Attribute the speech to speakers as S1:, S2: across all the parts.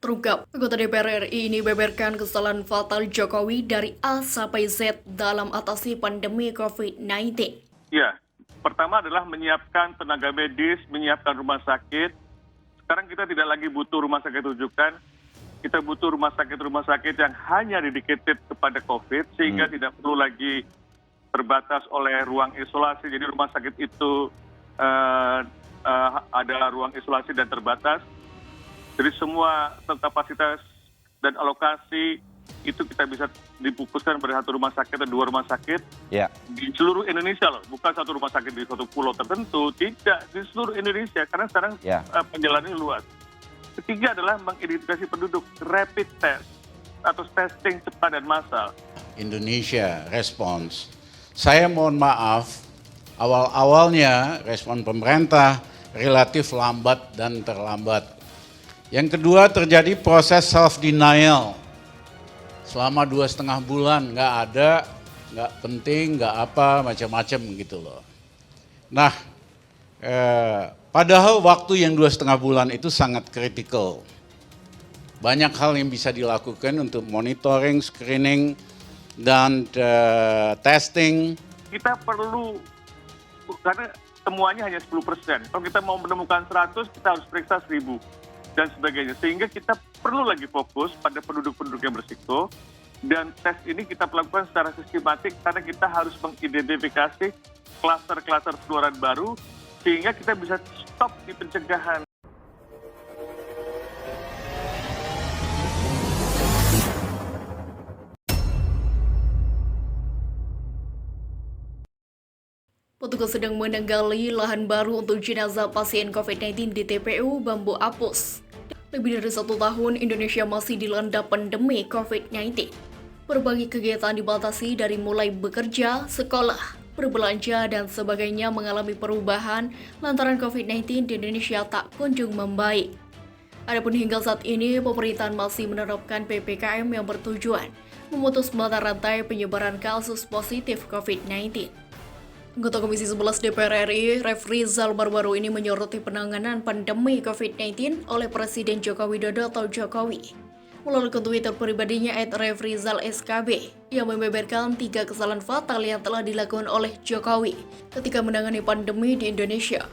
S1: Terungkap, anggota DPR RI ini beberkan kesalahan fatal Jokowi dari A sampai Z dalam atasi pandemi COVID-19.
S2: Ya, pertama adalah menyiapkan tenaga medis, menyiapkan rumah sakit. Sekarang kita tidak lagi butuh rumah sakit rujukan, kita butuh rumah sakit yang hanya dedicated kepada COVID, sehingga tidak perlu lagi terbatas oleh ruang isolasi. Jadi rumah sakit itu ada ruang isolasi dan terbatas. Jadi semua kapasitas dan alokasi itu kita bisa dipusatkan pada satu rumah sakit atau dua rumah sakit di seluruh Indonesia loh, bukan satu rumah sakit di suatu pulau tertentu, tidak, di seluruh Indonesia karena sekarang penjalanannya luas. Ketiga adalah mengidentifikasi penduduk, rapid test atau testing cepat dan massal.
S3: Indonesia respons. Saya mohon maaf, awal-awalnya respon pemerintah relatif lambat dan terlambat. Yang kedua terjadi proses self-denial. Selama 2,5 bulan nggak ada, nggak penting, nggak apa, macam-macam gitu loh. Nah, padahal waktu yang 2,5 bulan itu sangat kritikal. Banyak hal yang bisa dilakukan untuk monitoring, screening, dan testing.
S2: Kita perlu, karena temuannya hanya 10%. Kalau kita mau menemukan 100, kita harus periksa 1.000. Dan sebagainya, sehingga kita perlu lagi fokus pada penduduk-penduduk yang berisiko, dan tes ini kita lakukan secara sistematik karena kita harus mengidentifikasi klaster-klaster penularan baru, sehingga kita bisa stop di pencegahan.
S1: Petugas sedang menanggali lahan baru untuk jenazah pasien COVID-19 di TPU Bambu Apus. Lebih dari 1 tahun, Indonesia masih dilanda pandemi COVID-19. Berbagai kegiatan dibatasi dari mulai bekerja, sekolah, berbelanja, dan sebagainya mengalami perubahan lantaran COVID-19 di Indonesia tak kunjung membaik. Adapun hingga saat ini, pemerintahan masih menerapkan PPKM yang bertujuan memutus mata rantai penyebaran kasus positif COVID-19. Anggota Komisi 11 DPR RI, Refrizal baru-baru ini menyoroti penanganan pandemi COVID-19 oleh Presiden Joko Widodo atau Jokowi. Melalui Twitter pribadinya @refrizalskb, yang membeberkan 3 kesalahan fatal yang telah dilakukan oleh Jokowi ketika menangani pandemi di Indonesia.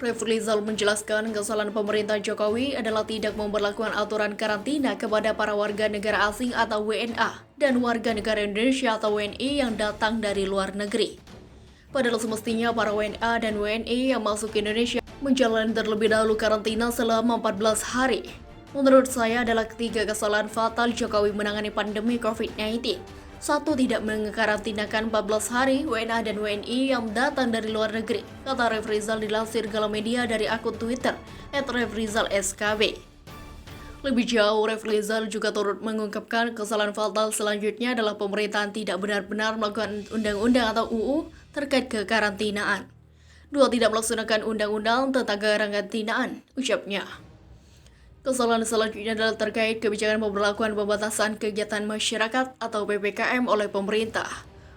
S1: Refrizal menjelaskan kesalahan pemerintah Jokowi adalah tidak memberlakukan aturan karantina kepada para warga negara asing atau WNA dan warga negara Indonesia atau WNI yang datang dari luar negeri. Padahal semestinya para WNA dan WNI yang masuk ke Indonesia menjalani terlebih dahulu karantina selama 14 hari. Menurut saya adalah 3 kesalahan fatal Jokowi menangani pandemi COVID-19. 1. Tidak mengkarantinakan 14 hari WNA dan WNI yang datang dari luar negeri, kata Refrizal dilansir Galamedia dari akun Twitter @refrizalskb. Lebih jauh, Refrizal juga turut mengungkapkan kesalahan fatal selanjutnya adalah pemerintahan tidak benar-benar melakukan undang-undang atau UU terkait kekarantinaan. 2. Tidak melaksanakan undang-undang tentang kekarantinaan, ucapnya. Kesalahan selanjutnya adalah terkait kebijakan pemberlakuan pembatasan kegiatan masyarakat atau PPKM oleh pemerintah.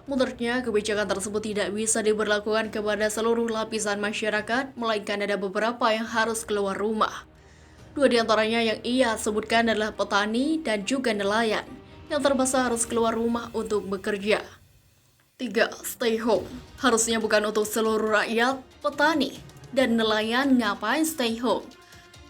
S1: Menurutnya, kebijakan tersebut tidak bisa diberlakukan kepada seluruh lapisan masyarakat, melainkan ada beberapa yang harus keluar rumah. 2 diantaranya yang ia sebutkan adalah petani dan juga nelayan, yang terpaksa harus keluar rumah untuk bekerja. 3. Stay home. Harusnya bukan untuk seluruh rakyat, petani, dan nelayan ngapain stay home.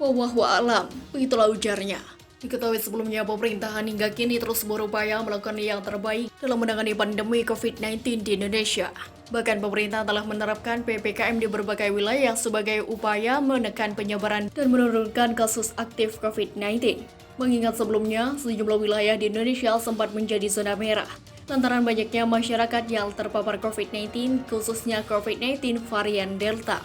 S1: Wallahu a'lam, begitulah ujarnya. Diketahui sebelumnya pemerintahan hingga kini terus berupaya melakukan yang terbaik dalam menangani pandemi COVID-19 di Indonesia. Bahkan pemerintah telah menerapkan PPKM di berbagai wilayah sebagai upaya menekan penyebaran dan menurunkan kasus aktif COVID-19. Mengingat sebelumnya, sejumlah wilayah di Indonesia sempat menjadi zona merah lantaran banyaknya masyarakat yang terpapar COVID-19, khususnya COVID-19 varian Delta.